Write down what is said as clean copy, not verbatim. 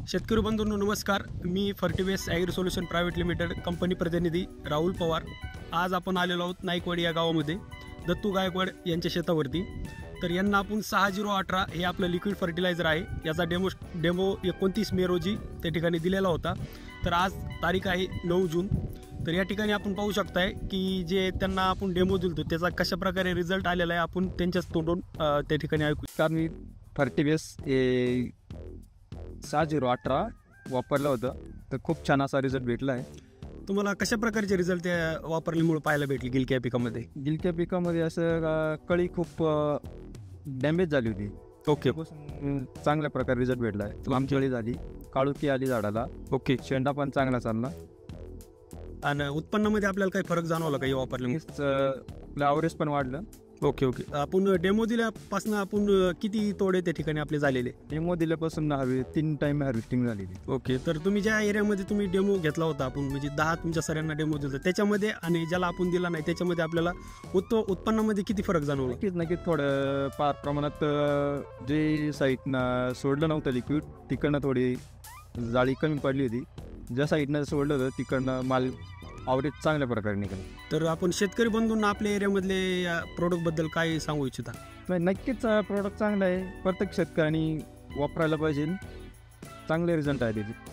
शेतकरी बंधूंनो नमस्कार. मी Fertives agri solution private limited company प्रतिनिधी राहुल पवार. आज आपण आलेलो आहोत नाईकवाडी या गावामध्ये दत्तू गायकवाड यांच्या शेतावरती. तर यांना आपण 6018 हे आपलं लिक्विड फर्टिलायझर आहे, याचा डेमो 29 मे रोजी त्या ठिकाणी दिलेला होता. तर आज तारीख आहे 9 जून. तर या ठिकाणी आपण पाहू शकताय की जे त्यांना आपण डेमो दिलतो त्याचा कशा प्रकारे रिझल्ट आलेला आहे आपण त्यांच्याच तोंडून त्या ठिकाणी ऐकू. कारण मी फर्टिवेस हे 6018 वापरलं होतं, तर खूप छान असा रिझल्ट भेटला आहे. तुम्हाला कशा प्रकारचे रिझल्ट त्या वापरल्यामुळे पाहायला भेटले गिलक्या पिकामध्ये? गिलक्या पिकामध्ये असं कळी खूप डॅमेज झाली होती. ओके. चांगल्या प्रकारे रिझल्ट भेटला आहे. लांब कळी झाली, काळुकी आली झाडाला. ओके. शेंडा पण चांगला चालला. आणि उत्पन्नामध्ये आपल्याला काही फरक जाणवला का हे वापरल्यामुळे? ॲव्हरेज पण वाढलं. Okay okay. आपण डेमो दिल्यापासून आपण किती तोडे त्या ठिकाणी आपले झालेले? डेमो दिल्यापासून 3 टाइम हार्वेस्टिंग झालेली. ओके. तर तुम्ही ज्या एरियामध्ये तुम्ही डेमो घेतला होता, आपण म्हणजे 10 तुमच्या सऱ्यांना डेमो दिला, त्याच्यामध्ये आणि ज्याला आपण दिला नाही त्याच्यामध्ये आपल्याला उत्पन्नामध्ये किती फरक जाणवला? नक्कीच थोडं फार प्रमाणात जे साईडनं सोडलं नव्हतं लिक्विड तिकडनं थोडी जाळी कमी पडली होती. ज्या साईडनं सोडलं होतं तिकडनं माल ॲव्हरेज चांगल्या प्रकारे निघाला. तर आपण शेतकरी बंधूंना आपल्या एरियामधले या प्रोडक्टबद्दल काय सांगू इच्छिता? नाही, नक्कीच प्रोडक्ट चांगला आहे. प्रत्येक शेतकऱ्यांनी वापरायला पाहिजे. चांगले रिझल्ट आहे त्याचे.